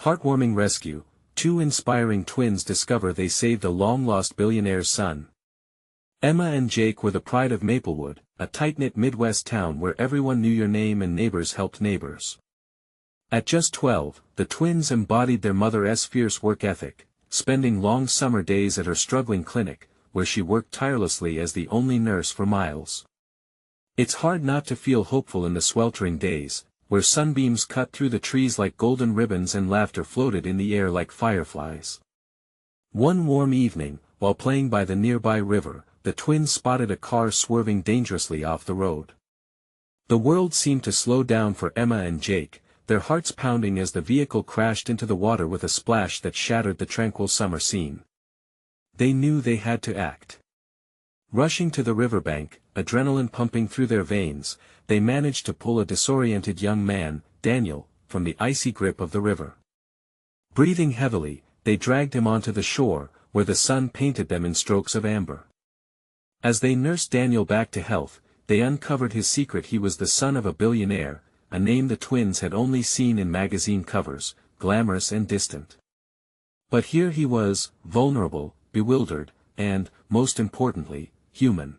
Heartwarming rescue, two inspiring twins discover they saved a long-lost billionaire's son. Emma and Jake were the pride of Maplewood, a tight-knit Midwest town where everyone knew your name and neighbors helped neighbors. At just 12, the twins embodied their mother's fierce work ethic, spending long summer days at her struggling clinic, where she worked tirelessly as the only nurse for miles. It's hard not to feel hopeful in the sweltering days, where sunbeams cut through the trees like golden ribbons and laughter floated in the air like fireflies. One warm evening, while playing by the nearby river, the twins spotted a car swerving dangerously off the road. The world seemed to slow down for Emma and Jake, their hearts pounding as the vehicle crashed into the water with a splash that shattered the tranquil summer scene. They knew they had to act. Rushing to the riverbank, adrenaline pumping through their veins, they managed to pull a disoriented young man, Daniel, from the icy grip of the river. Breathing heavily, they dragged him onto the shore, where the sun painted them in strokes of amber. As they nursed Daniel back to health, they uncovered his secret: he was the son of a billionaire, a name the twins had only seen in magazine covers, glamorous and distant. But here he was, vulnerable, bewildered, and, most importantly, human.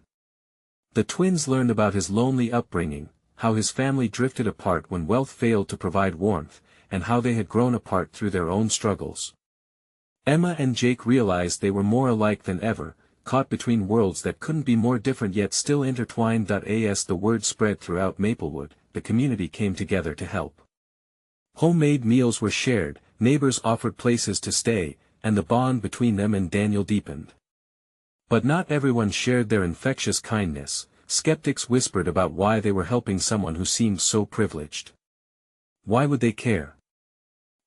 The twins learned about his lonely upbringing, how his family drifted apart when wealth failed to provide warmth, and how they had grown apart through their own struggles. Emma and Jake realized they were more alike than ever, caught between worlds that couldn't be more different yet still intertwined. As the word spread throughout Maplewood, the community came together to help. Homemade meals were shared, neighbors offered places to stay, and the bond between them and Daniel deepened. But not everyone shared their infectious kindness. Skeptics whispered about why they were helping someone who seemed so privileged. Why would they care?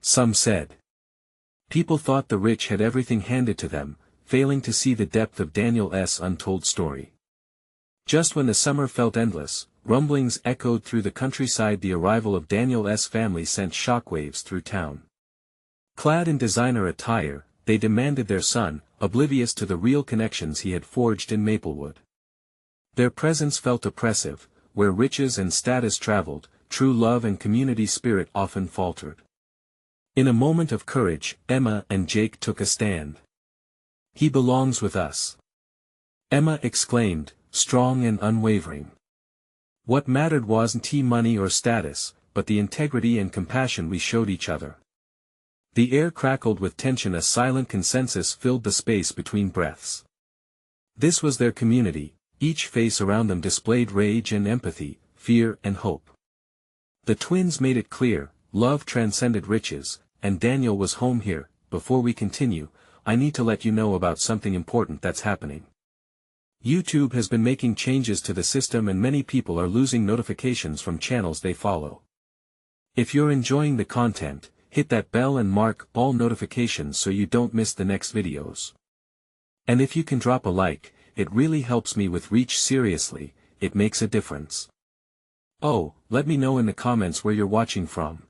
Some said. People thought the rich had everything handed to them, failing to see the depth of Daniel's untold story. Just when the summer felt endless, rumblings echoed through the countryside. The arrival of Daniel's family sent shockwaves through town. Clad in designer attire, they demanded their son, oblivious to the real connections he had forged in Maplewood. Their presence felt oppressive. Where riches and status traveled, true love and community spirit often faltered. In a moment of courage, Emma and Jake took a stand. "He belongs with us," Emma exclaimed, strong and unwavering. What mattered wasn't money or status, but the integrity and compassion we showed each other. The air crackled with tension. A silent consensus filled the space between breaths. This was their community. Each face around them displayed rage and empathy, fear and hope. The twins made it clear, love transcended riches, and Daniel was home here. Before we continue, I need to let you know about something important that's happening. YouTube has been making changes to the system and many people are losing notifications from channels they follow. If you're enjoying the content, hit that bell and mark all notifications so you don't miss the next videos. And if you can drop a like, it really helps me with reach. Seriously, it makes a difference. Oh, let me know in the comments where you're watching from.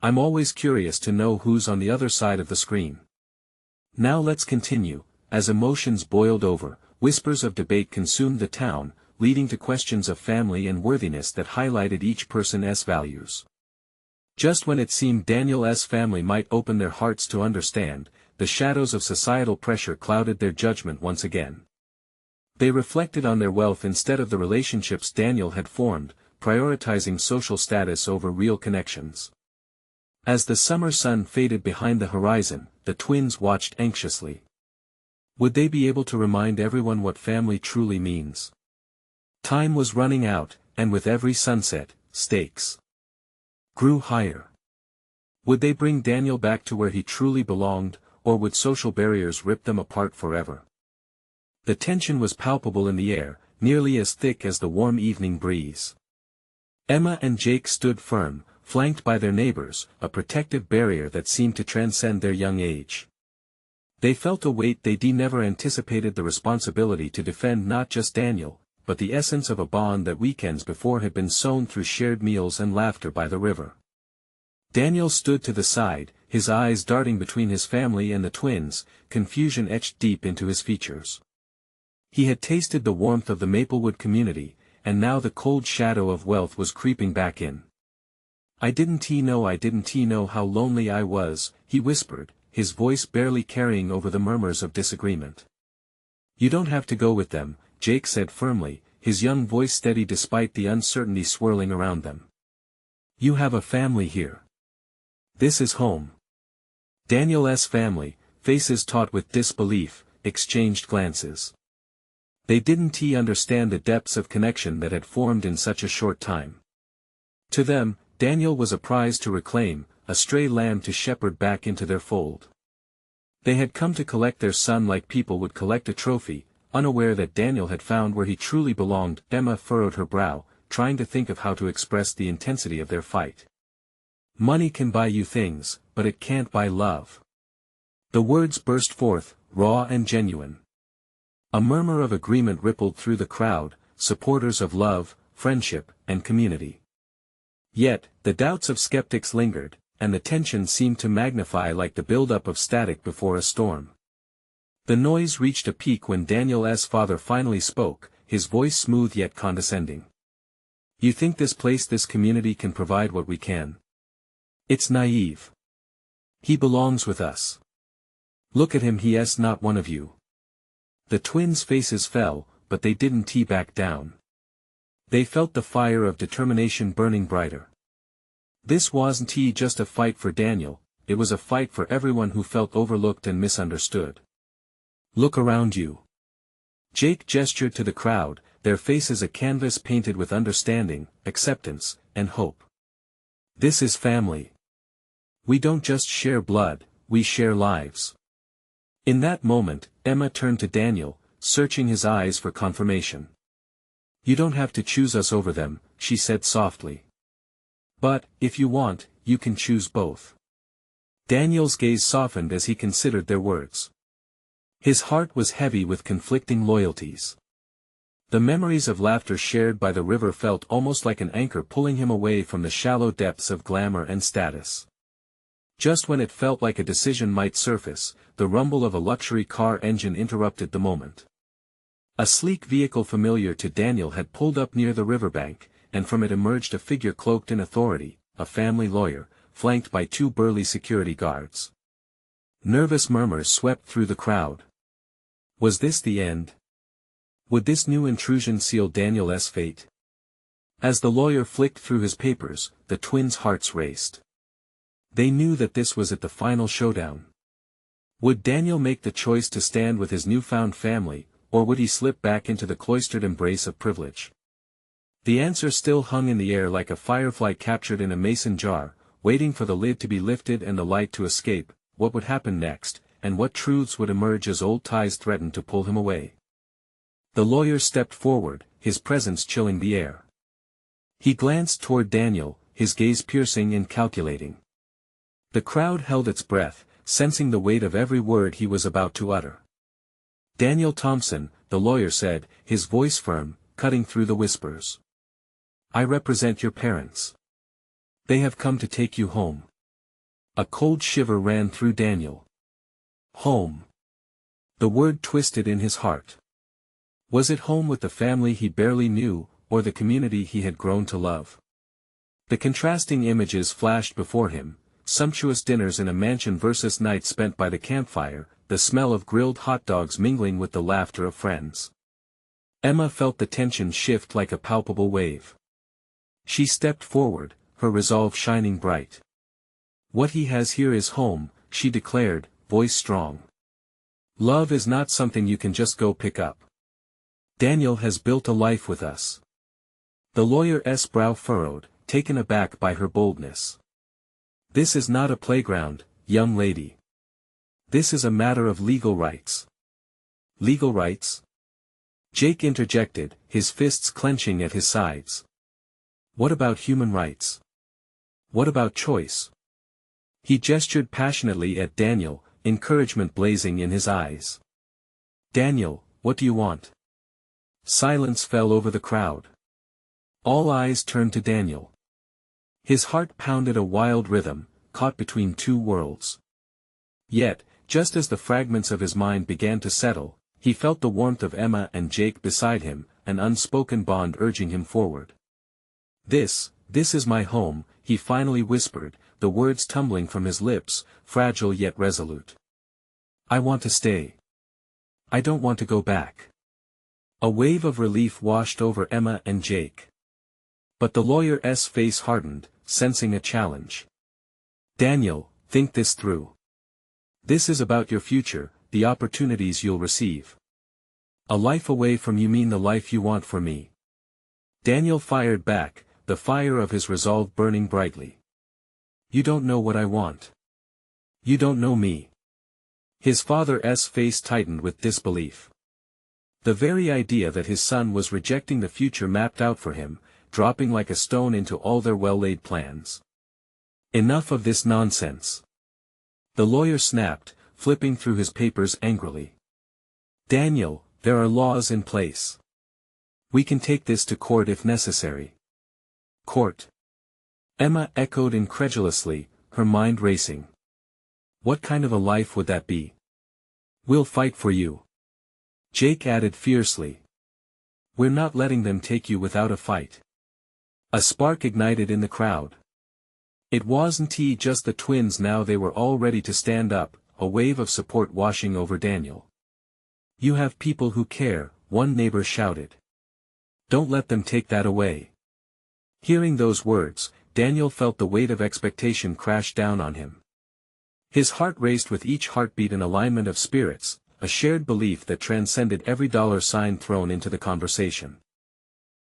I'm always curious to know who's on the other side of the screen. Now let's continue. As emotions boiled over, whispers of debate consumed the town, leading to questions of family and worthiness that highlighted each person's values. Just when it seemed Daniel's family might open their hearts to understand, the shadows of societal pressure clouded their judgment once again. They reflected on their wealth instead of the relationships Daniel had formed, prioritizing social status over real connections. As the summer sun faded behind the horizon, the twins watched anxiously. Would they be able to remind everyone what family truly means? Time was running out, and with every sunset, stakes grew higher. Would they bring Daniel back to where he truly belonged, or would social barriers rip them apart forever? The tension was palpable in the air, nearly as thick as the warm evening breeze. Emma and Jake stood firm, flanked by their neighbors, a protective barrier that seemed to transcend their young age. They felt a weight they never anticipated: the responsibility to defend not just Daniel, but the essence of a bond that weekends before had been sown through shared meals and laughter by the river. Daniel stood to the side, his eyes darting between his family and the twins, confusion etched deep into his features. He had tasted the warmth of the Maplewood community, and now the cold shadow of wealth was creeping back in. I didn't know how lonely I was, he whispered, his voice barely carrying over the murmurs of disagreement. You don't have to go with them, Jake said firmly, his young voice steady despite the uncertainty swirling around them. You have a family here. This is home. Daniel's family, faces taut with disbelief, exchanged glances. They didn't understand the depths of connection that had formed in such a short time. To them, Daniel was a prize to reclaim, a stray lamb to shepherd back into their fold. They had come to collect their son like people would collect a trophy, unaware that Daniel had found where he truly belonged. Emma furrowed her brow, trying to think of how to express the intensity of their fight. Money can buy you things, but it can't buy love. The words burst forth, raw and genuine. A murmur of agreement rippled through the crowd, supporters of love, friendship, and community. Yet, the doubts of skeptics lingered, and the tension seemed to magnify like the buildup of static before a storm. The noise reached a peak when Daniel's father finally spoke, his voice smooth yet condescending. You think this community can provide what we can? It's naive. He belongs with us. Look at him, he's not one of you. The twins' faces fell, but they didn't back down. They felt the fire of determination burning brighter. This wasn't just a fight for Daniel, it was a fight for everyone who felt overlooked and misunderstood. Look around you. Jake gestured to the crowd, their faces a canvas painted with understanding, acceptance, and hope. This is family. We don't just share blood, we share lives. In that moment, Emma turned to Daniel, searching his eyes for confirmation. You don't have to choose us over them, she said softly. But, if you want, you can choose both. Daniel's gaze softened as he considered their words. His heart was heavy with conflicting loyalties. The memories of laughter shared by the river felt almost like an anchor pulling him away from the shallow depths of glamour and status. Just when it felt like a decision might surface, the rumble of a luxury car engine interrupted the moment. A sleek vehicle familiar to Daniel had pulled up near the riverbank, and from it emerged a figure cloaked in authority, a family lawyer, flanked by two burly security guards. Nervous murmurs swept through the crowd. Was this the end? Would this new intrusion seal Daniel's fate? As the lawyer flicked through his papers, the twins' hearts raced. They knew that this was at the final showdown. Would Daniel make the choice to stand with his newfound family, or would he slip back into the cloistered embrace of privilege? The answer still hung in the air like a firefly captured in a mason jar, waiting for the lid to be lifted and the light to escape. What would happen next, and what truths would emerge as old ties threatened to pull him away? The lawyer stepped forward, his presence chilling the air. He glanced toward Daniel, his gaze piercing and calculating. The crowd held its breath, sensing the weight of every word he was about to utter. Daniel Thompson, the lawyer said, his voice firm, cutting through the whispers. I represent your parents. They have come to take you home. A cold shiver ran through Daniel. Home. The word twisted in his heart. Was it home with the family he barely knew, or the community he had grown to love? The contrasting images flashed before him, sumptuous dinners in a mansion versus nights spent by the campfire, the smell of grilled hot dogs mingling with the laughter of friends. Emma felt the tension shift like a palpable wave. She stepped forward, her resolve shining bright. What he has here is home, she declared, voice strong. Love is not something you can just go pick up. Daniel has built a life with us. The lawyer's brow furrowed, taken aback by her boldness. This is not a playground, young lady. This is a matter of legal rights. Legal rights? Jake interjected, his fists clenching at his sides. What about human rights? What about choice? He gestured passionately at Daniel, encouragement blazing in his eyes. Daniel, what do you want? Silence fell over the crowd. All eyes turned to Daniel. His heart pounded a wild rhythm, caught between two worlds. Yet, just as the fragments of his mind began to settle, he felt the warmth of Emma and Jake beside him, an unspoken bond urging him forward. This is my home, he finally whispered, the words tumbling from his lips, fragile yet resolute. "I want to stay. I don't want to go back." A wave of relief washed over Emma and Jake. But the lawyer's face hardened, sensing a challenge. "Daniel, think this through. This is about your future, the opportunities you'll receive. A life away from you mean the life you want for me." Daniel fired back, the fire of his resolve burning brightly. "You don't know what I want. You don't know me." His father's face tightened with disbelief. The very idea that his son was rejecting the future mapped out for him, dropping like a stone into all their well-laid plans. "Enough of this nonsense." The lawyer snapped, flipping through his papers angrily. "Daniel, there are laws in place. We can take this to court if necessary." "Court?" Emma echoed incredulously, her mind racing. "What kind of a life would that be?" "We'll fight for you." Jake added fiercely. "We're not letting them take you without a fight." A spark ignited in the crowd. It wasn't just the twins now, they were all ready to stand up, a wave of support washing over Daniel. "You have people who care," one neighbor shouted. "Don't let them take that away." Hearing those words, Daniel felt the weight of expectation crash down on him. His heart raced with each heartbeat, an alignment of spirits, a shared belief that transcended every dollar sign thrown into the conversation.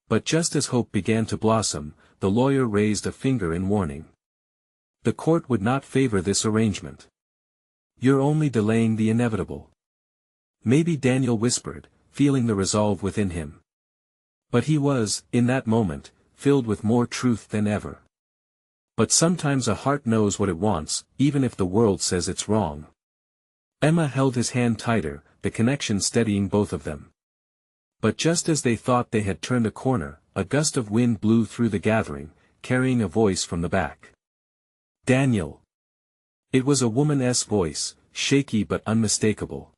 But just as hope began to blossom, the lawyer raised a finger in warning. The court would not favor this arrangement. "You're only delaying the inevitable." Maybe, Daniel whispered, feeling the resolve within him. But he was, in that moment, filled with more truth than ever. But sometimes a heart knows what it wants, even if the world says it's wrong. Emma held his hand tighter, the connection steadying both of them. But just as they thought they had turned a corner, a gust of wind blew through the gathering, carrying a voice from the back. "Daniel." It was a woman's voice, shaky but unmistakable.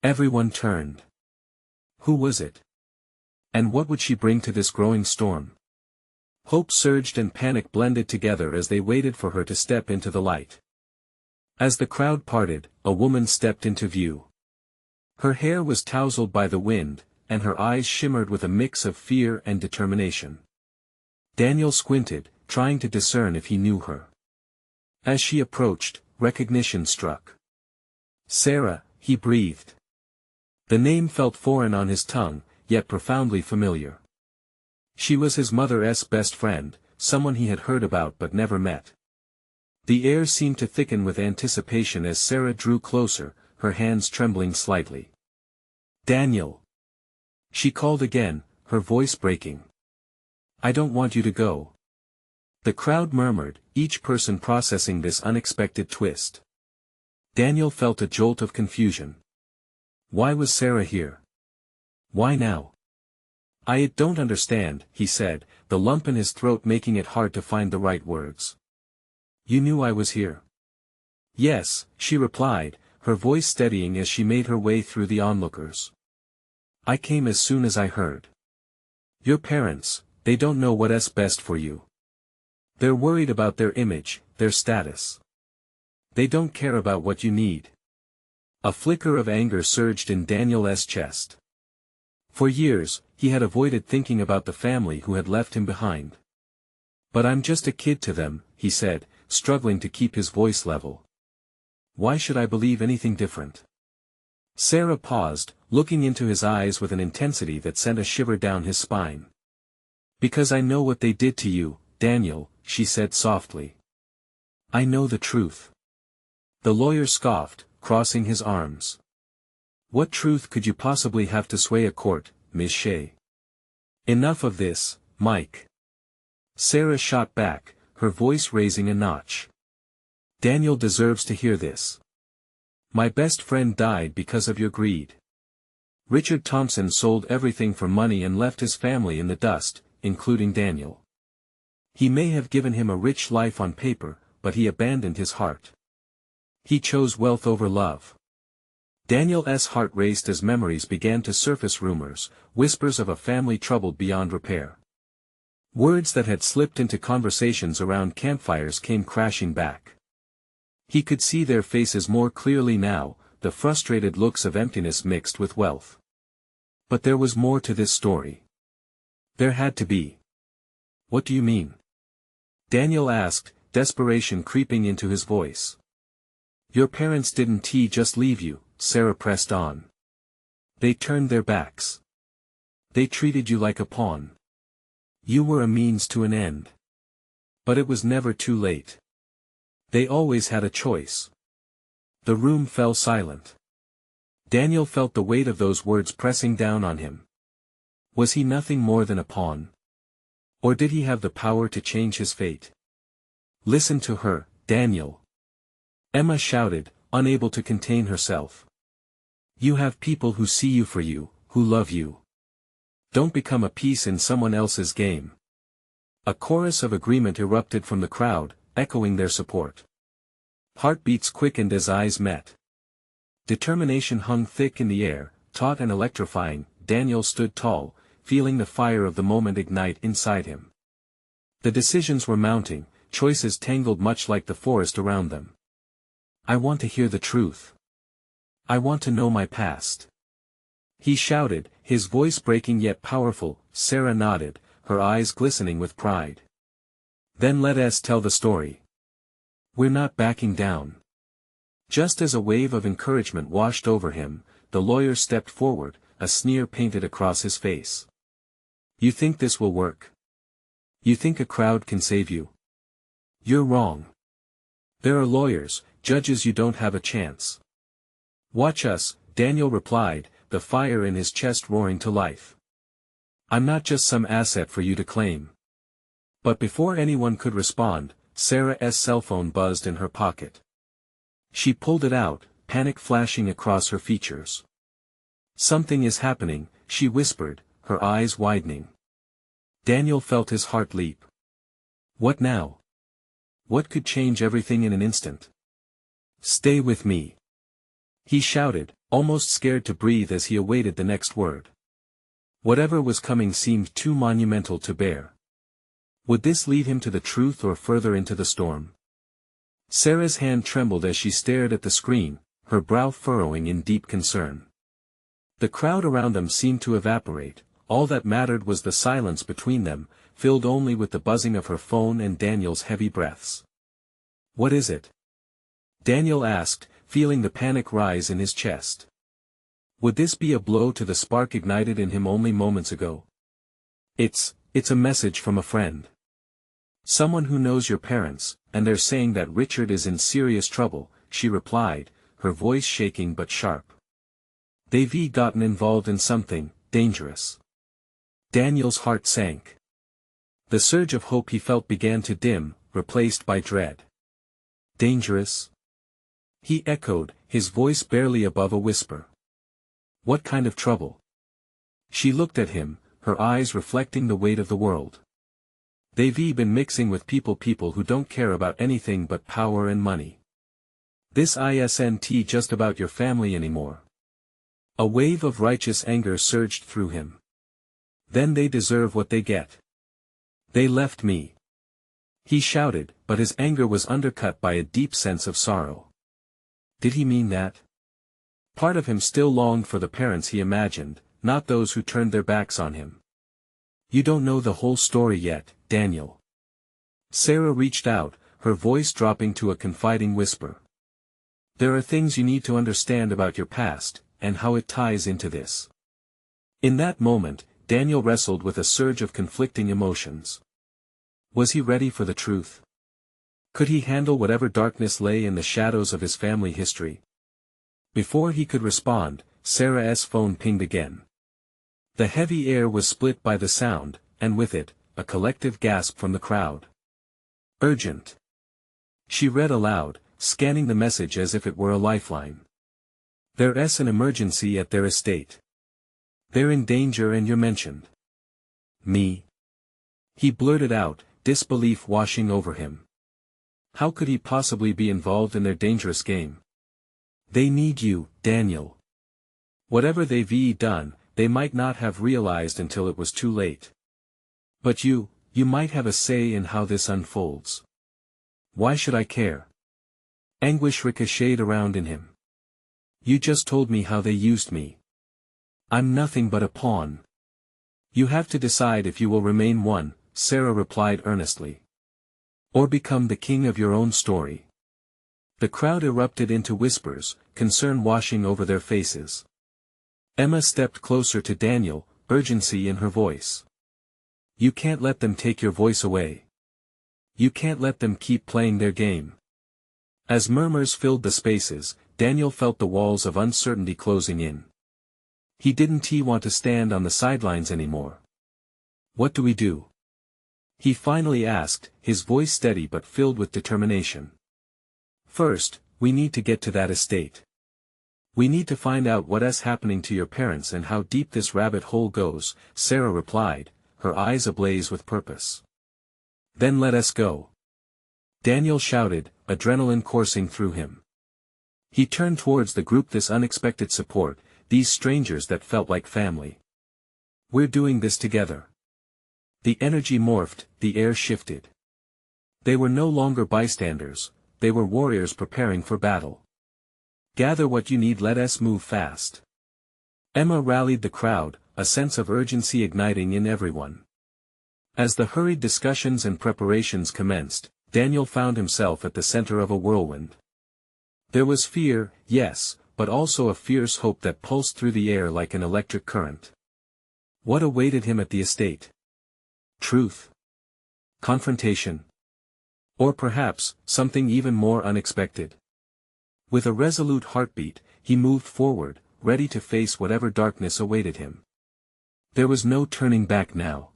Everyone turned. Who was it? And what would she bring to this growing storm? Hope surged and panic blended together as they waited for her to step into the light. As the crowd parted, a woman stepped into view. Her hair was tousled by the wind, and her eyes shimmered with a mix of fear and determination. Daniel squinted, trying to discern if he knew her. As she approached, recognition struck. "Sarah," he breathed. The name felt foreign on his tongue, yet profoundly familiar. She was his mother's best friend, someone he had heard about but never met. The air seemed to thicken with anticipation as Sarah drew closer, her hands trembling slightly. "Daniel." She called again, her voice breaking. "I don't want you to go." The crowd murmured, each person processing this unexpected twist. Daniel felt a jolt of confusion. Why was Sarah here? Why now? "I don't understand," he said, the lump in his throat making it hard to find the right words. "You knew I was here?" "Yes," she replied, her voice steadying as she made her way through the onlookers. "I came as soon as I heard. Your parents, they don't know what's best for you. They're worried about their image, their status. They don't care about what you need." A flicker of anger surged in Daniel's chest. For years, he had avoided thinking about the family who had left him behind. "But I'm just a kid to them," he said, struggling to keep his voice level. "Why should I believe anything different?" Sarah paused, looking into his eyes with an intensity that sent a shiver down his spine. "Because I know what they did to you, Daniel," she said softly. "I know the truth." The lawyer scoffed, crossing his arms. "What truth could you possibly have to sway a court, Miss Shea?" "Enough of this, Mike." Sarah shot back, her voice raising a notch. "Daniel deserves to hear this. My best friend died because of your greed. Richard Thompson sold everything for money and left his family in the dust, including Daniel. He may have given him a rich life on paper, but he abandoned his heart. He chose wealth over love." Daniel's heart raced as memories began to surface, rumors, whispers of a family troubled beyond repair. Words that had slipped into conversations around campfires came crashing back. He could see their faces more clearly now, the frustrated looks of emptiness mixed with wealth. But there was more to this story. There had to be. What do you mean? Daniel asked, desperation creeping into his voice. Your parents didn't just leave you, Sarah pressed on. They turned their backs. They treated you like a pawn. You were a means to an end. But it was never too late. They always had a choice. The room fell silent. Daniel felt the weight of those words pressing down on him. Was he nothing more than a pawn? Or did he have the power to change his fate? Listen to her, Daniel. Emma shouted, unable to contain herself. You have people who see you for you, who love you. Don't become a piece in someone else's game. A chorus of agreement erupted from the crowd, echoing their support. Heartbeats quickened as eyes met. Determination hung thick in the air, taut and electrifying. Daniel stood tall, feeling the fire of the moment ignite inside him. The decisions were mounting, choices tangled much like the forest around them. I want to hear the truth. I want to know my past. He shouted, his voice breaking yet powerful. Sarah nodded, her eyes glistening with pride. Then let us tell the story. We're not backing down. Just as a wave of encouragement washed over him, the lawyer stepped forward, a sneer painted across his face. You think this will work? You think a crowd can save you? You're wrong. There are lawyers, judges. You don't have a chance. Watch us, Daniel replied, the fire in his chest roaring to life. I'm not just some asset for you to claim. But before anyone could respond, Sarah's cell phone buzzed in her pocket. She pulled it out, panic flashing across her features. Something is happening, she whispered, her eyes widening. Daniel felt his heart leap. What now? What could change everything in an instant? Stay with me. He shouted, almost scared to breathe as he awaited the next word. Whatever was coming seemed too monumental to bear. Would this lead him to the truth or further into the storm? Sarah's hand trembled as she stared at the screen, her brow furrowing in deep concern. The crowd around them seemed to evaporate, all that mattered was the silence between them, filled only with the buzzing of her phone and Daniel's heavy breaths. What is it? Daniel asked, feeling the panic rise in his chest. Would this be a blow to the spark ignited in him only moments ago? It's a message from a friend. Someone who knows your parents, and they're saying that Richard is in serious trouble, she replied, her voice shaking but sharp. They've gotten involved in something dangerous. Daniel's heart sank. The surge of hope he felt began to dim, replaced by dread. Dangerous? He echoed, his voice barely above a whisper. What kind of trouble? She looked at him, her eyes reflecting the weight of the world. They've been mixing with people who don't care about anything but power and money. This isn't just about your family anymore. A wave of righteous anger surged through him. Then they deserve what they get. They left me. He shouted, but his anger was undercut by a deep sense of sorrow. Did he mean that? Part of him still longed for the parents he imagined, not those who turned their backs on him. You don't know the whole story yet, Daniel. Sarah reached out, her voice dropping to a confiding whisper. There are things you need to understand about your past, and how it ties into this. In that moment, Daniel wrestled with a surge of conflicting emotions. Was he ready for the truth? Could he handle whatever darkness lay in the shadows of his family history? Before he could respond, Sarah's phone pinged again. The heavy air was split by the sound, and with it, a collective gasp from the crowd. Urgent. She read aloud, scanning the message as if it were a lifeline. There's an emergency at their estate. They're in danger and you're mentioned. Me? He blurted out, disbelief washing over him. How could he possibly be involved in their dangerous game? They need you, Daniel. Whatever they've done, they might not have realized until it was too late. But you You might have a say in how this unfolds. Why should I care? Anguish ricocheted around in him. You just told me how they used me. I'm nothing but a pawn. You have to decide if you will remain one, Sarah replied earnestly. Or become the king of your own story. The crowd erupted into whispers, concern washing over their faces. Emma stepped closer to Daniel, urgency in her voice. You can't let them take your voice away. You can't let them keep playing their game. As murmurs filled the spaces, Daniel felt the walls of uncertainty closing in. He didn't want to stand on the sidelines anymore. What do we do? He finally asked, his voice steady but filled with determination. First, we need to get to that estate. We need to find out what's happening to your parents and how deep this rabbit hole goes, Sarah replied, her eyes ablaze with purpose. Then let us go. Daniel shouted, adrenaline coursing through him. He turned towards the group, this unexpected support, these strangers that felt like family. We're doing this together. The energy morphed, the air shifted. They were no longer bystanders, they were warriors preparing for battle. Gather what you need, let us move fast. Emma rallied the crowd, a sense of urgency igniting in everyone. As the hurried discussions and preparations commenced, Daniel found himself at the center of a whirlwind. There was fear, yes, but also a fierce hope that pulsed through the air like an electric current. What awaited him at the estate? Truth? Confrontation? Or perhaps, something even more unexpected? With a resolute heartbeat, he moved forward, ready to face whatever darkness awaited him. There was no turning back now.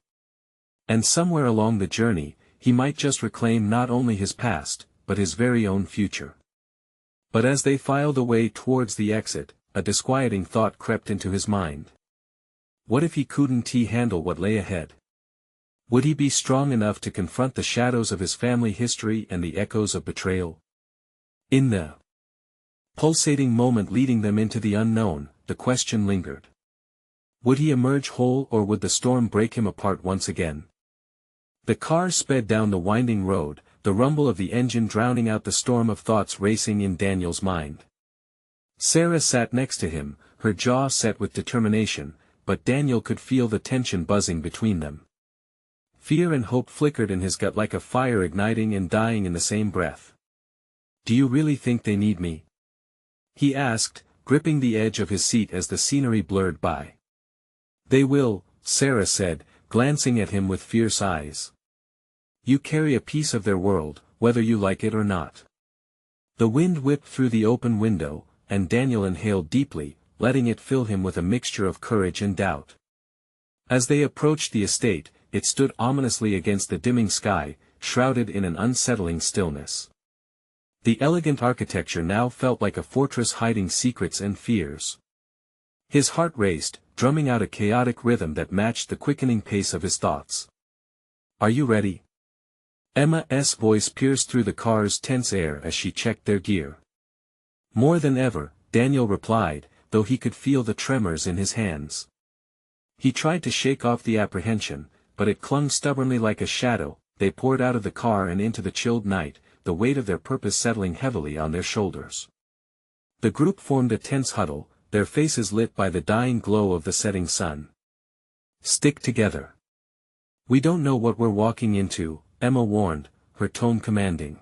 And somewhere along the journey, he might just reclaim not only his past, but his very own future. But as they filed away towards the exit, a disquieting thought crept into his mind. What if he couldn't handle what lay ahead? Would he be strong enough to confront the shadows of his family history and the echoes of betrayal? In the pulsating moment leading them into the unknown, the question lingered. Would he emerge whole, or would the storm break him apart once again? The car sped down the winding road, the rumble of the engine drowning out the storm of thoughts racing in Daniel's mind. Sarah sat next to him, her jaw set with determination, but Daniel could feel the tension buzzing between them. Fear and hope flickered in his gut like a fire, igniting and dying in the same breath. Do you really think they need me? He asked, gripping the edge of his seat as the scenery blurred by. They will, Sarah said, glancing at him with fierce eyes. You carry a piece of their world, whether you like it or not. The wind whipped through the open window, and Daniel inhaled deeply, letting it fill him with a mixture of courage and doubt. As they approached the estate, it stood ominously against the dimming sky, shrouded in an unsettling stillness. The elegant architecture now felt like a fortress hiding secrets and fears. His heart raced, drumming out a chaotic rhythm that matched the quickening pace of his thoughts. Are you ready? Emma's voice pierced through the car's tense air as she checked their gear. More than ever, Daniel replied, though he could feel the tremors in his hands. He tried to shake off the apprehension, but it clung stubbornly like a shadow. They poured out of the car and into the chilled night, the weight of their purpose settling heavily on their shoulders. The group formed a tense huddle, their faces lit by the dying glow of the setting sun. Stick together. We don't know what we're walking into, Emma warned, her tone commanding.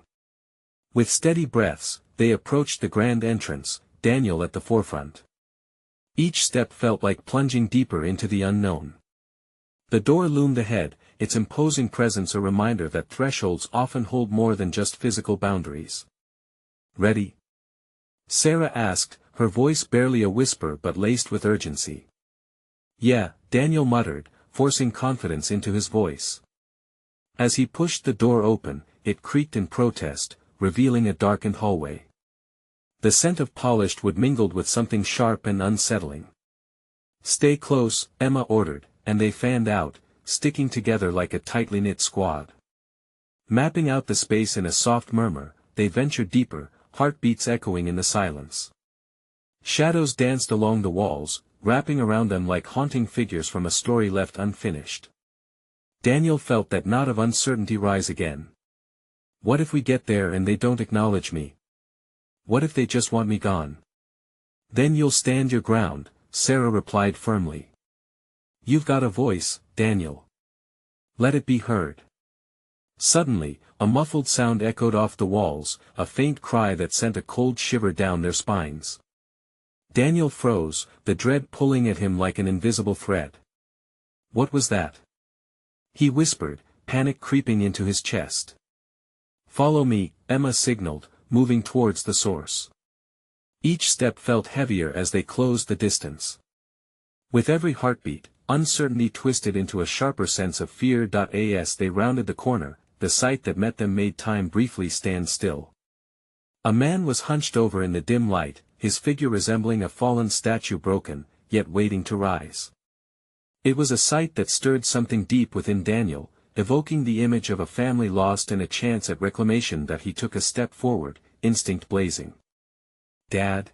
With steady breaths, they approached the grand entrance, Daniel at the forefront. Each step felt like plunging deeper into the unknown. The door loomed ahead, its imposing presence a reminder that thresholds often hold more than just physical boundaries. Ready? Sarah asked, her voice barely a whisper but laced with urgency. Yeah, Daniel muttered, forcing confidence into his voice. As he pushed the door open, it creaked in protest, revealing a darkened hallway. The scent of polished wood mingled with something sharp and unsettling. Stay close, Emma ordered, and they fanned out, sticking together like a tightly knit squad. Mapping out the space in a soft murmur, they ventured deeper, heartbeats echoing in the silence. Shadows danced along the walls, wrapping around them like haunting figures from a story left unfinished. Daniel felt that knot of uncertainty rise again. What if we get there and they don't acknowledge me? What if they just want me gone? Then you'll stand your ground, Sarah replied firmly. You've got a voice, Daniel. Let it be heard. Suddenly, a muffled sound echoed off the walls, a faint cry that sent a cold shiver down their spines. Daniel froze, the dread pulling at him like an invisible thread. What was that? He whispered, panic creeping into his chest. Follow me, Emma signaled, moving towards the source. Each step felt heavier as they closed the distance. With every heartbeat, uncertainty twisted into a sharper sense of fear. As they rounded the corner, the sight that met them made time briefly stand still. A man was hunched over in the dim light, his figure resembling a fallen statue, broken, yet waiting to rise. It was a sight that stirred something deep within Daniel, evoking the image of a family lost and a chance at reclamation. He took a step forward, instinct blazing. Dad?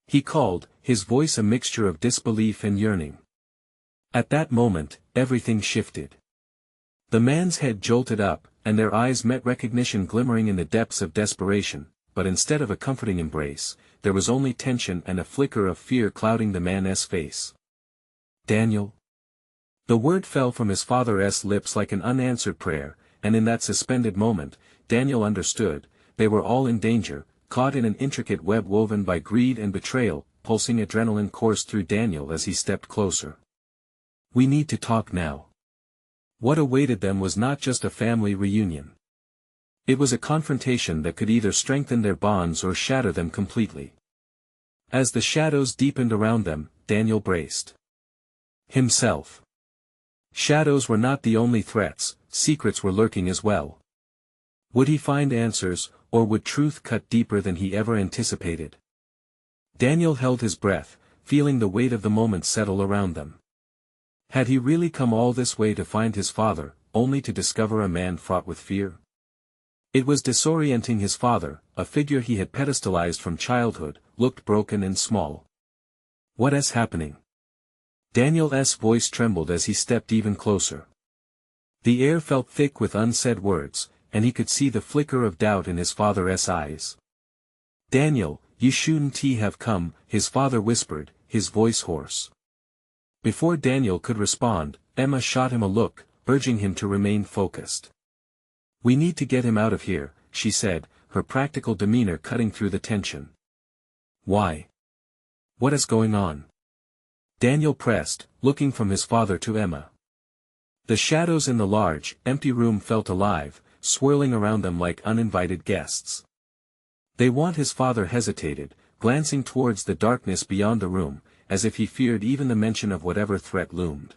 He called, his voice a mixture of disbelief and yearning. At that moment, everything shifted. The man's head jolted up, and their eyes met, recognition glimmering in the depths of desperation, but instead of a comforting embrace, there was only tension and a flicker of fear clouding the man's face. Daniel? The word fell from his father's lips like an unanswered prayer, and in that suspended moment, Daniel understood, they were all in danger, caught in an intricate web woven by greed and betrayal. Pulsing adrenaline coursed through Daniel as he stepped closer. We need to talk now. What awaited them was not just a family reunion. It was a confrontation that could either strengthen their bonds or shatter them completely. As the shadows deepened around them, Daniel braced himself. Shadows were not the only threats, secrets were lurking as well. Would he find answers, or would truth cut deeper than he ever anticipated? Daniel held his breath, feeling the weight of the moment settle around them. Had he really come all this way to find his father, only to discover a man fraught with fear? It was disorienting. His father, a figure he had pedestalized from childhood, looked broken and small. What is happening? Daniel's voice trembled as he stepped even closer. The air felt thick with unsaid words, and he could see the flicker of doubt in his father's eyes. Daniel, you shouldn't have come, his father whispered, his voice hoarse. Before Daniel could respond, Emma shot him a look, urging him to remain focused. We need to get him out of here, she said, her practical demeanor cutting through the tension. Why? What is going on? Daniel pressed, looking from his father to Emma. The shadows in the large, empty room felt alive, swirling around them like uninvited guests. They want. His father hesitated, glancing towards the darkness beyond the room, as if he feared even the mention of whatever threat loomed.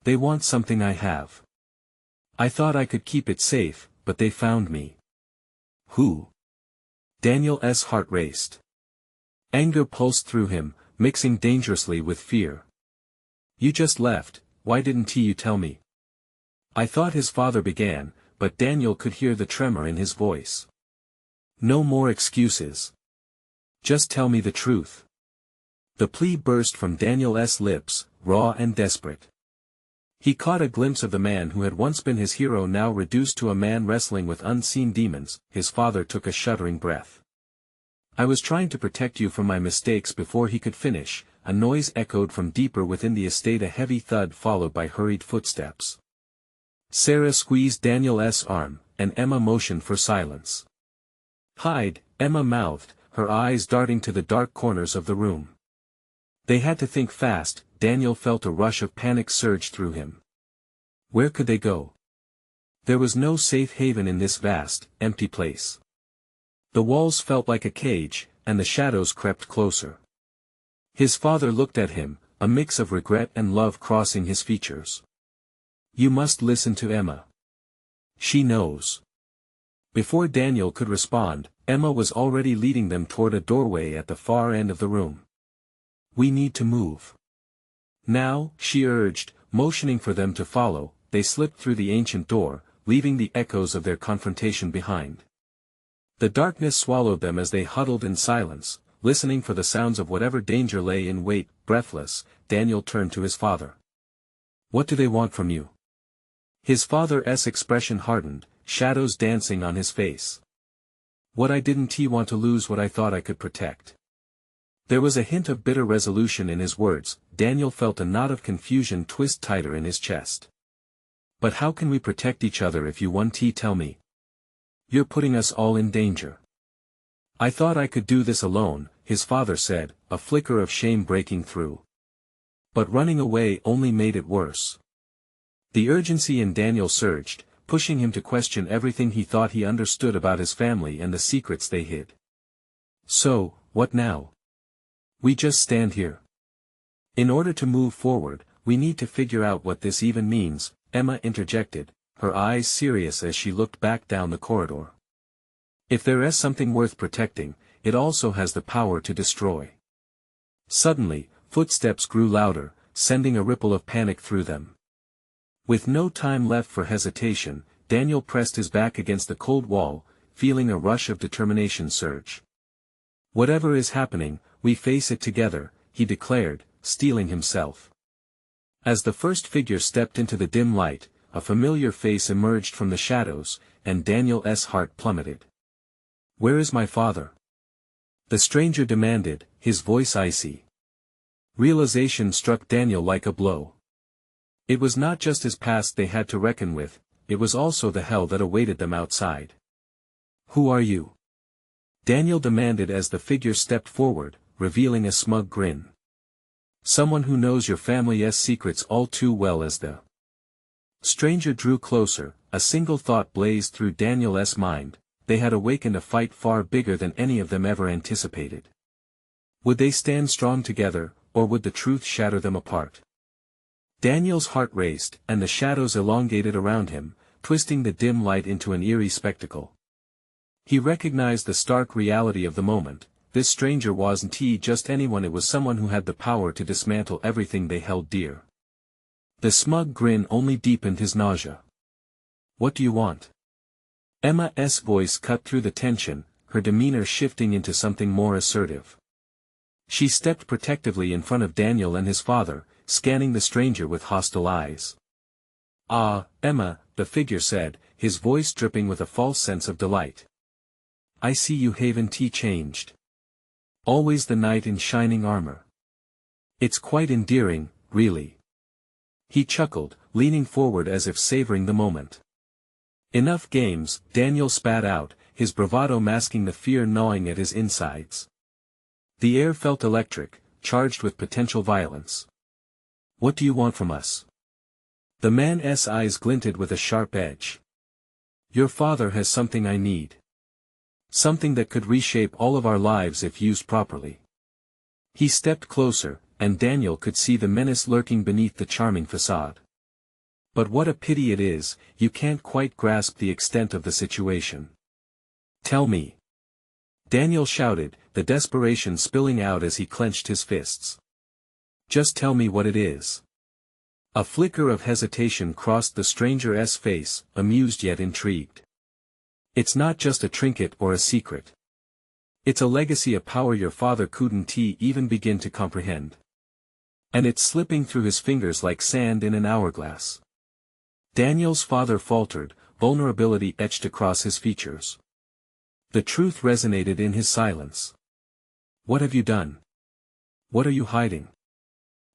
They want something I have. I thought I could keep it safe, but they found me. Who? Daniel's heart raced. Anger pulsed through him, mixing dangerously with fear. You just left, why didn't you tell me? I thought his father began, but Daniel could hear the tremor in his voice. No more excuses. Just tell me the truth. The plea burst from Daniel's lips, raw and desperate. He caught a glimpse of the man who had once been his hero, now reduced to a man wrestling with unseen demons. His father took a shuddering breath. I was trying to protect you from my mistakes. Before he could finish, a noise echoed from deeper within the estate, a heavy thud followed by hurried footsteps. Sarah squeezed Daniel's arm, and Emma motioned for silence. Hide, Emma mouthed, her eyes darting to the dark corners of the room. They had to think fast. Daniel felt a rush of panic surge through him. Where could they go? There was no safe haven in this vast, empty place. The walls felt like a cage, and the shadows crept closer. His father looked at him, a mix of regret and love crossing his features. You must listen to Emma. She knows. Before Daniel could respond, Emma was already leading them toward a doorway at the far end of the room. We need to move. Now, she urged, motioning for them to follow. They slipped through the ancient door, leaving the echoes of their confrontation behind. The darkness swallowed them as they huddled in silence, listening for the sounds of whatever danger lay in wait. Breathless, Daniel turned to his father. What do they want from you? His father's expression hardened, shadows dancing on his face. What I didn't want to lose what I thought I could protect. There was a hint of bitter resolution in his words. Daniel felt a knot of confusion twist tighter in his chest. But how can we protect each other if you won't tell me? You're putting us all in danger. I thought I could do this alone, his father said, a flicker of shame breaking through. But running away only made it worse. The urgency in Daniel surged, pushing him to question everything he thought he understood about his family and the secrets they hid. So, what now? We just stand here. In order to move forward, we need to figure out what this even means, Emma interjected, her eyes serious as she looked back down the corridor. If there is something worth protecting, it also has the power to destroy. Suddenly, footsteps grew louder, sending a ripple of panic through them. With no time left for hesitation, Daniel pressed his back against the cold wall, feeling a rush of determination surge. Whatever is happening, we face it together, he declared, steeling himself. As the first figure stepped into the dim light, a familiar face emerged from the shadows, and Daniel's heart plummeted. Where is my father? The stranger demanded, his voice icy. Realization struck Daniel like a blow. It was not just his past they had to reckon with, it was also the hell that awaited them outside. Who are you? Daniel demanded as the figure stepped forward, revealing a smug grin. Someone who knows your family's secrets all too well. As the stranger drew closer, a single thought blazed through Daniel's mind: they had awakened a fight far bigger than any of them ever anticipated. Would they stand strong together, or would the truth shatter them apart? Daniel's heart raced, and the shadows elongated around him, twisting the dim light into an eerie spectacle. He recognized the stark reality of the moment. This stranger wasn't just anyone, it was someone who had the power to dismantle everything they held dear. The smug grin only deepened his nausea. What do you want? Emma's voice cut through the tension, her demeanor shifting into something more assertive. She stepped protectively in front of Daniel and his father, scanning the stranger with hostile eyes. Ah, Emma, the figure said, his voice dripping with a false sense of delight. I see you haven't changed. Always the knight in shining armor. It's quite endearing, really. He chuckled, leaning forward as if savoring the moment. Enough games, Daniel spat out, his bravado masking the fear gnawing at his insides. The air felt electric, charged with potential violence. What do you want from us? The man's eyes glinted with a sharp edge. Your father has something I need. Something that could reshape all of our lives if used properly. He stepped closer, and Daniel could see the menace lurking beneath the charming facade. But what a pity it is, you can't quite grasp the extent of the situation. Tell me. Daniel shouted, the desperation spilling out as he clenched his fists. Just tell me what it is. A flicker of hesitation crossed the stranger's face, amused yet intrigued. It's not just a trinket or a secret. It's a legacy of power your father couldn't even begin to comprehend. And it's slipping through his fingers like sand in an hourglass. Daniel's father faltered, vulnerability etched across his features. The truth resonated in his silence. What have you done? What are you hiding?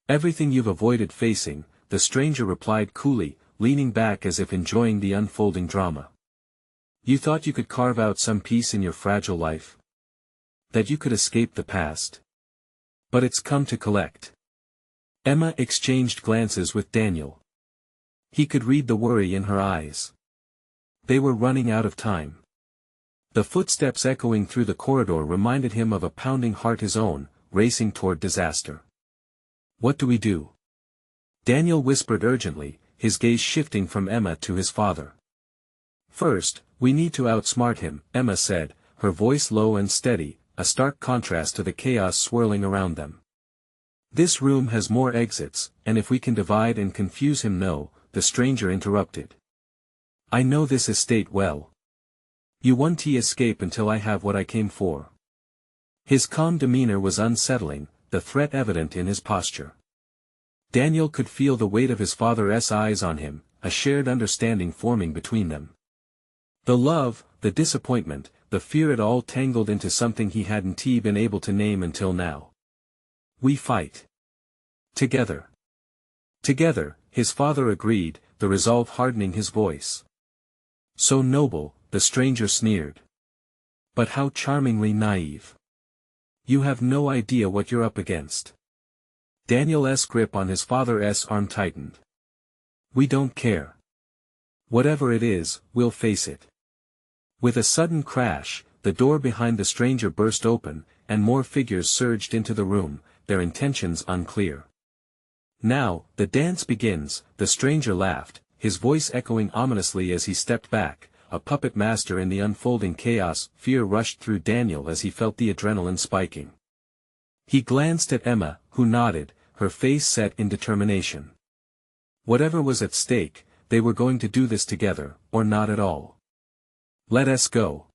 Everything you've avoided facing, the stranger replied coolly, leaning back as if enjoying the unfolding drama. You thought you could carve out some peace in your fragile life? That you could escape the past? But it's come to collect. Emma exchanged glances with Daniel. He could read the worry in her eyes. They were running out of time. The footsteps echoing through the corridor reminded him of a pounding heart his own, racing toward disaster. What do we do? Daniel whispered urgently, his gaze shifting from Emma to his father. First, we need to outsmart him, Emma said, her voice low and steady, a stark contrast to the chaos swirling around them. This room has more exits, and if we can divide and confuse him. No, the stranger interrupted. I know this estate well. You won't escape until I have what I came for. His calm demeanor was unsettling, the threat evident in his posture. Daniel could feel the weight of his father's eyes on him, a shared understanding forming between them. The love, the disappointment, the fear, it all tangled into something he hadn't been able to name until now. "We fight. Together." "Together," his father agreed, the resolve hardening his voice. "So noble," the stranger sneered. "But how charmingly naive. You have no idea what you're up against." Daniel's grip on his father's arm tightened. "We don't care. Whatever it is, we'll face it." With a sudden crash, the door behind the stranger burst open, and more figures surged into the room, their intentions unclear. "Now, the dance begins," the stranger laughed, his voice echoing ominously as he stepped back, a puppet master in the unfolding chaos. Fear rushed through Daniel as he felt the adrenaline spiking. He glanced at Emma, who nodded, her face set in determination. Whatever was at stake, they were going to do this together, or not at all. "Let us go!"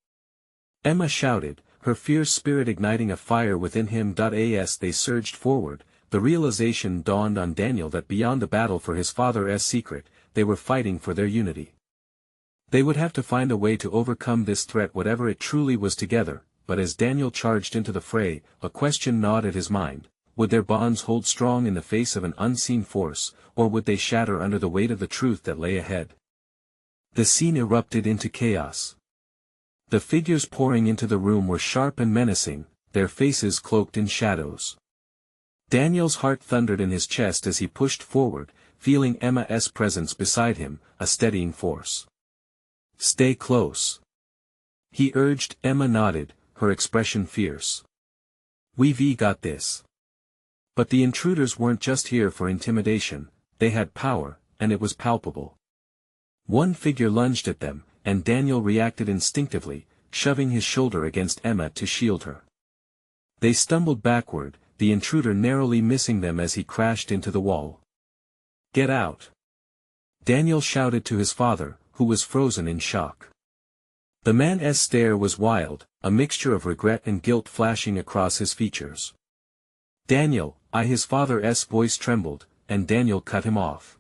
Emma shouted, her fierce spirit igniting a fire within him. As they surged forward, the realization dawned on Daniel that beyond the battle for his father's secret, they were fighting for their unity. They would have to find a way to overcome this threat, whatever it truly was, together. But as Daniel charged into the fray, a question gnawed at his mind: would their bonds hold strong in the face of an unseen force, or would they shatter under the weight of the truth that lay ahead? The scene erupted into chaos. The figures pouring into the room were sharp and menacing, their faces cloaked in shadows. Daniel's heart thundered in his chest as he pushed forward, feeling Emma's presence beside him, a steadying force. "Stay close," he urged. Emma nodded, her expression fierce. "We've got this." But the intruders weren't just here for intimidation, they had power, and it was palpable. One figure lunged at them, and Daniel reacted instinctively, shoving his shoulder against Emma to shield her. They stumbled backward, the intruder narrowly missing them as he crashed into the wall. "Get out!" Daniel shouted to his father, who was frozen in shock. The man's stare was wild, a mixture of regret and guilt flashing across his features. "Daniel," his father's voice trembled, and Daniel cut him off.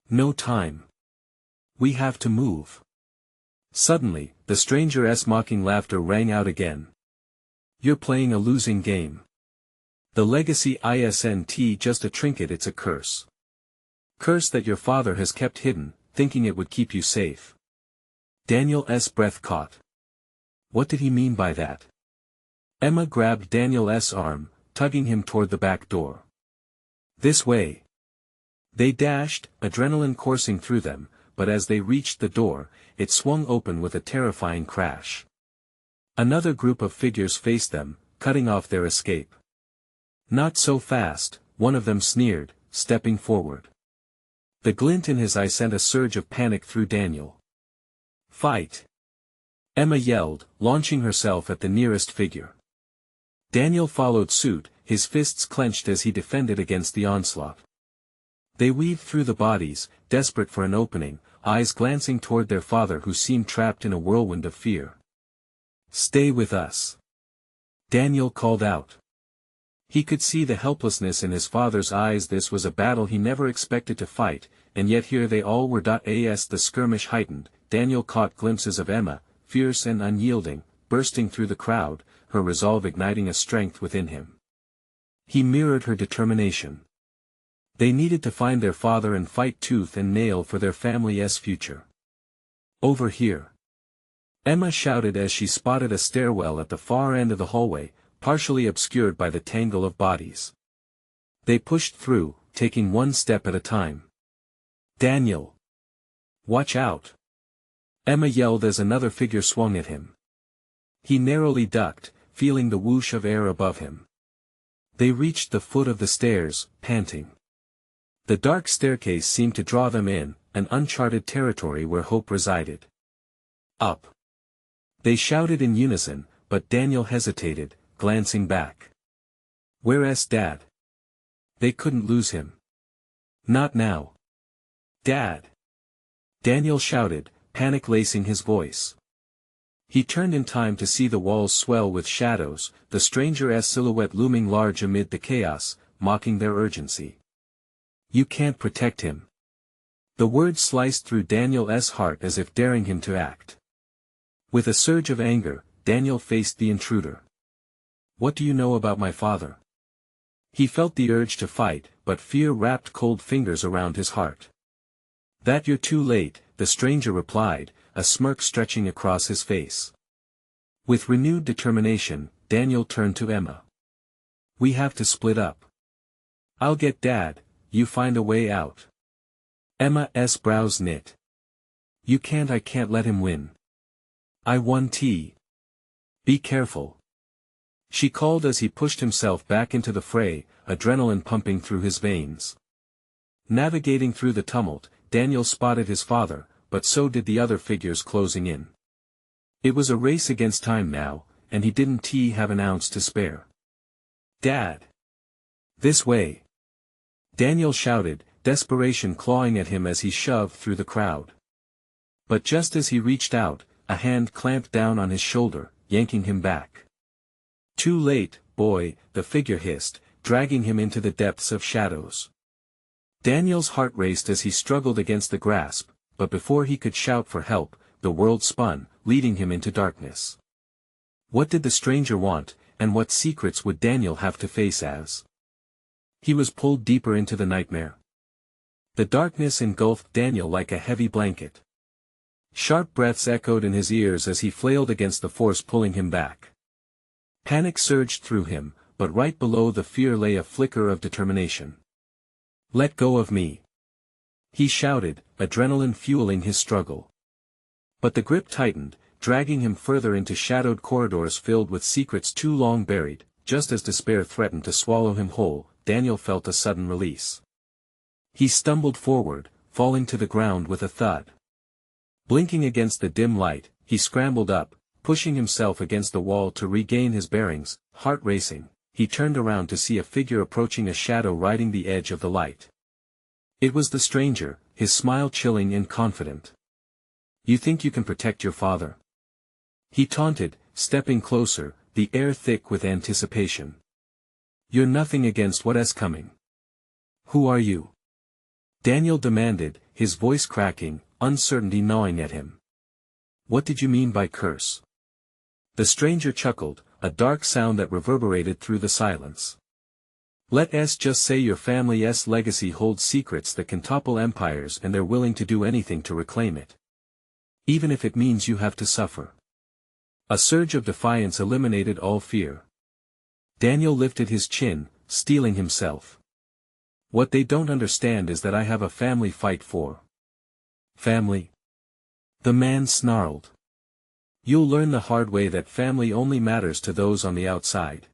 "No time. We have to move." Suddenly, the stranger's mocking laughter rang out again. "You're playing a losing game. The legacy isn't just a trinket, it's a curse. Curse that your father has kept hidden, thinking it would keep you safe." Daniel's breath caught. What did he mean by that? Emma grabbed Daniel's arm, tugging him toward the back door. "This way." They dashed, adrenaline coursing through them, but as they reached the door, it swung open with a terrifying crash. Another group of figures faced them, cutting off their escape. "Not so fast," one of them sneered, stepping forward. The glint in his eye sent a surge of panic through Daniel. "Fight!" Emma yelled, launching herself at the nearest figure. Daniel followed suit, his fists clenched as he defended against the onslaught. They weaved through the bodies, desperate for an opening, eyes glancing toward their father who seemed trapped in a whirlwind of fear. "Stay with us," Daniel called out. He could see the helplessness in his father's eyes. This was a battle he never expected to fight, and yet here they all were. As the skirmish heightened, Daniel caught glimpses of Emma, fierce and unyielding, bursting through the crowd, her resolve igniting a strength within him. He mirrored her determination. They needed to find their father and fight tooth and nail for their family's future. "Over here!" Emma shouted as she spotted a stairwell at the far end of the hallway, partially obscured by the tangle of bodies. They pushed through, taking one step at a time. "Daniel! Watch out!" Emma yelled as another figure swung at him. He narrowly ducked, feeling the whoosh of air above him. They reached the foot of the stairs, panting. The dark staircase seemed to draw them in, an uncharted territory where hope resided. "Up!" They shouted in unison, but Daniel hesitated, glancing back. "Where's Dad?" They couldn't lose him. "Not now." "Dad!" Daniel shouted, panic lacing his voice. He turned in time to see the walls swell with shadows, the stranger's silhouette looming large amid the chaos, mocking their urgency. "You can't protect him." The word sliced through Daniel's heart as if daring him to act. With a surge of anger, Daniel faced the intruder. "What do you know about my father?" He felt the urge to fight, but fear wrapped cold fingers around his heart. "That you're too late," the stranger replied, a smirk stretching across his face. With renewed determination, Daniel turned to Emma. "We have to split up. I'll get Dad, you find a way out." Emma's brows knit. "You can't. I can't let him win. I won T. Be careful," she called as he pushed himself back into the fray, adrenaline pumping through his veins. Navigating through the tumult, Daniel spotted his father, but so did the other figures closing in. It was a race against time now, and he didn't have an ounce to spare. "Dad! This way!" Daniel shouted, desperation clawing at him as he shoved through the crowd. But just as he reached out, a hand clamped down on his shoulder, yanking him back. "Too late, boy," the figure hissed, dragging him into the depths of shadows. Daniel's heart raced as he struggled against the grasp, but before he could shout for help, the world spun, leading him into darkness. What did the stranger want, and what secrets would Daniel have to face as he was pulled deeper into the nightmare? The darkness engulfed Daniel like a heavy blanket. Sharp breaths echoed in his ears as he flailed against the force pulling him back. Panic surged through him, but right below the fear lay a flicker of determination. "Let go of me!" he shouted, adrenaline fueling his struggle. But the grip tightened, dragging him further into shadowed corridors filled with secrets too long buried. Just as despair threatened to swallow him whole, Daniel felt a sudden release. He stumbled forward, falling to the ground with a thud. Blinking against the dim light, he scrambled up, pushing himself against the wall to regain his bearings. Heart racing, he turned around to see a figure approaching, a shadow riding the edge of the light. It was the stranger, his smile chilling and confident. "You think you can protect your father?" he taunted, stepping closer, the air thick with anticipation. "You're nothing against what's coming." "Who are you?" Daniel demanded, his voice cracking, uncertainty gnawing at him. "What did you mean by curse?" The stranger chuckled, a dark sound that reverberated through the silence. "Let's just say your family's legacy holds secrets that can topple empires, and they're willing to do anything to reclaim it. Even if it means you have to suffer." A surge of defiance eliminated all fear. Daniel lifted his chin, steeling himself. "What they don't understand is that I have a family fight for." "Family?" the man snarled. "You'll learn the hard way that family only matters to those on the outside."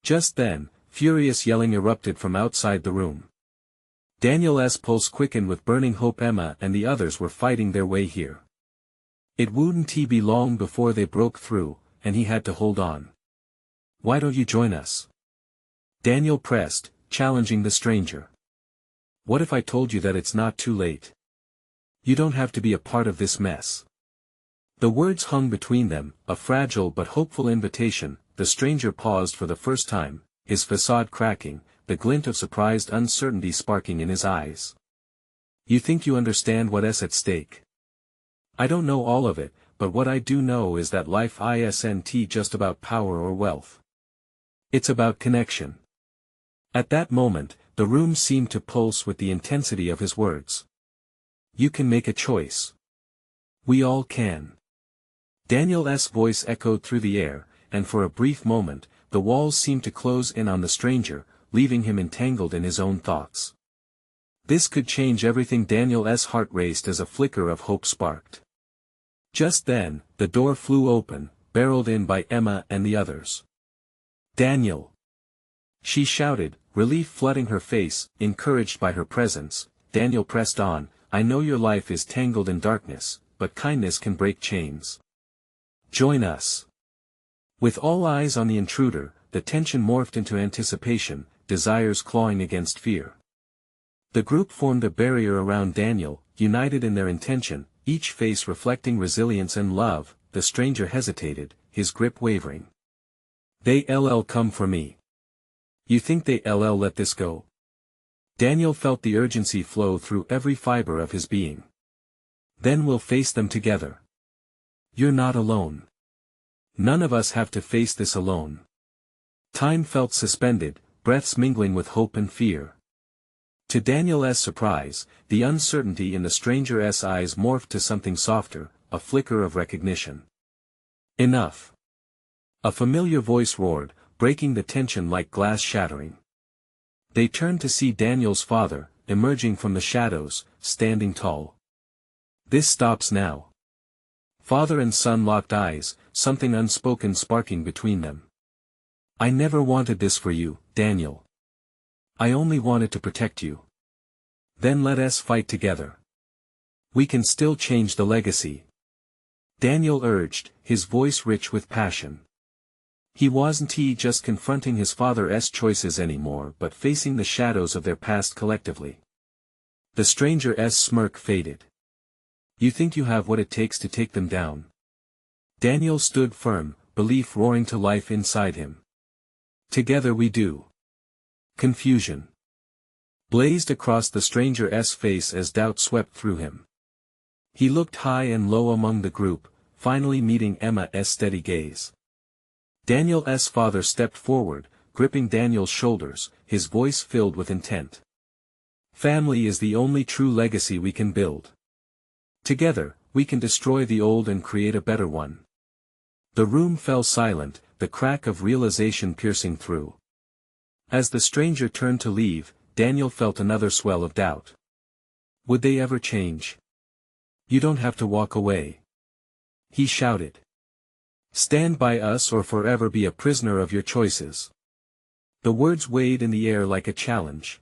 Just then, furious yelling erupted from outside the room. Daniel's pulse quickened with burning hope. Emma and the others were fighting their way here. It wouldn't be long before they broke through, and he had to hold on. "Why don't you join us?" Daniel pressed, challenging the stranger. "What if I told you that it's not too late? You don't have to be a part of this mess." The words hung between them, a fragile but hopeful invitation. The stranger paused for the first time, his facade cracking, the glint of surprised uncertainty sparking in his eyes. "You think you understand what's at stake?" "I don't know all of it, but what I do know is that life isn't just about power or wealth. It's about connection." At that moment, the room seemed to pulse with the intensity of his words. "You can make a choice. We all can." Daniel's voice echoed through the air, and for a brief moment, the walls seemed to close in on the stranger, leaving him entangled in his own thoughts. This could change everything. Daniel's heart raced as a flicker of hope sparked. Just then, the door flew open, barreled in by Emma and the others. "Daniel!" she shouted, relief flooding her face. Encouraged by her presence, Daniel pressed on. "I know your life is tangled in darkness, but kindness can break chains. Join us." With all eyes on the intruder, the tension morphed into anticipation, desires clawing against fear. The group formed a barrier around Daniel, united in their intention, each face reflecting resilience and love. The stranger hesitated, his grip wavering. "They'll come for me. You think they'll let this go?" Daniel felt the urgency flow through every fiber of his being. Then we'll face them together. You're not alone. None of us have to face this alone. Time felt suspended, breaths mingling with hope and fear. To Daniel's surprise, the uncertainty in the stranger's eyes morphed to something softer, a flicker of recognition. Enough. A familiar voice roared, breaking the tension like glass shattering. They turned to see Daniel's father, emerging from the shadows, standing tall. This stops now. Father and son locked eyes, something unspoken sparking between them. I never wanted this for you, Daniel. I only wanted to protect you. Then let us fight together. We can still change the legacy. Daniel urged, his voice rich with passion. He wasn't just confronting his father's choices anymore but facing the shadows of their past collectively. The stranger's smirk faded. You think you have what it takes to take them down? Daniel stood firm, belief roaring to life inside him. Together we do. Confusion blazed across the stranger's face as doubt swept through him. He looked high and low among the group, finally meeting Emma's steady gaze. Daniel's father stepped forward, gripping Daniel's shoulders, his voice filled with intent. Family is the only true legacy we can build. Together, we can destroy the old and create a better one. The room fell silent, the crack of realization piercing through. As the stranger turned to leave, Daniel felt another swell of doubt. Would they ever change? You don't have to walk away. He shouted. Stand by us or forever be a prisoner of your choices. The words weighed in the air like a challenge.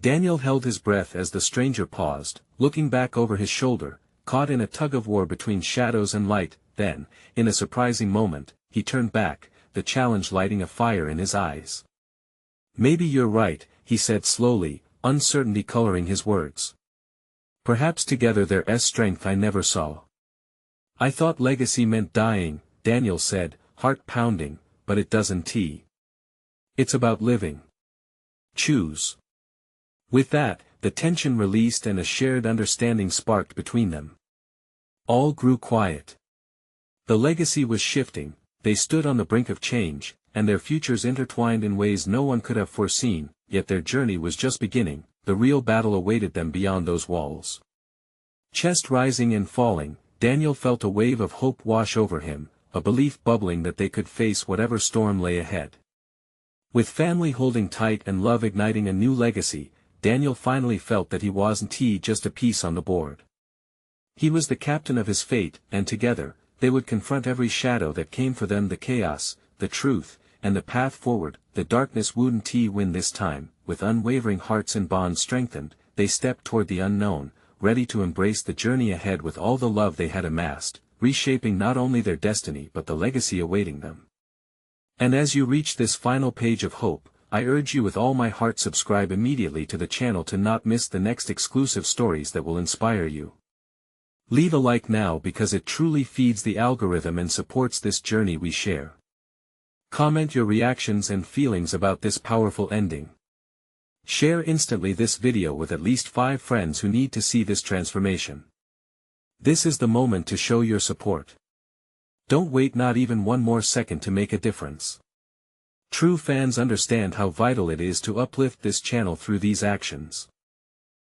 Daniel held his breath as the stranger paused, looking back over his shoulder, caught in a tug-of-war between shadows and light. Then, in a surprising moment, he turned back, the challenge lighting a fire in his eyes. Maybe you're right, he said slowly, uncertainty coloring his words. Perhaps together there's strength I never saw. I thought legacy meant dying, Daniel said, heart pounding, but it doesn't. It's about living. Choose. With that, the tension released and a shared understanding sparked between them. All grew quiet. The legacy was shifting, they stood on the brink of change, and their futures intertwined in ways no one could have foreseen, yet their journey was just beginning, the real battle awaited them beyond those walls. Chest rising and falling, Daniel felt a wave of hope wash over him, a belief bubbling that they could face whatever storm lay ahead. With family holding tight and love igniting a new legacy, Daniel finally felt that he wasn't just a piece on the board. He was the captain of his fate, and together, they would confront every shadow that came for them, the chaos, the truth, and the path forward. The darkness wouldn't win this time. With unwavering hearts and bonds strengthened, they stepped toward the unknown, ready to embrace the journey ahead with all the love they had amassed, reshaping not only their destiny but the legacy awaiting them. And as you reach this final page of hope, I urge you with all my heart, subscribe immediately to the channel to not miss the next exclusive stories that will inspire you. Leave a like now because it truly feeds the algorithm and supports this journey we share. Comment your reactions and feelings about this powerful ending. Share instantly this video with at least 5 friends who need to see this transformation. This is the moment to show your support. Don't wait not even one more second to make a difference. True fans understand how vital it is to uplift this channel through these actions.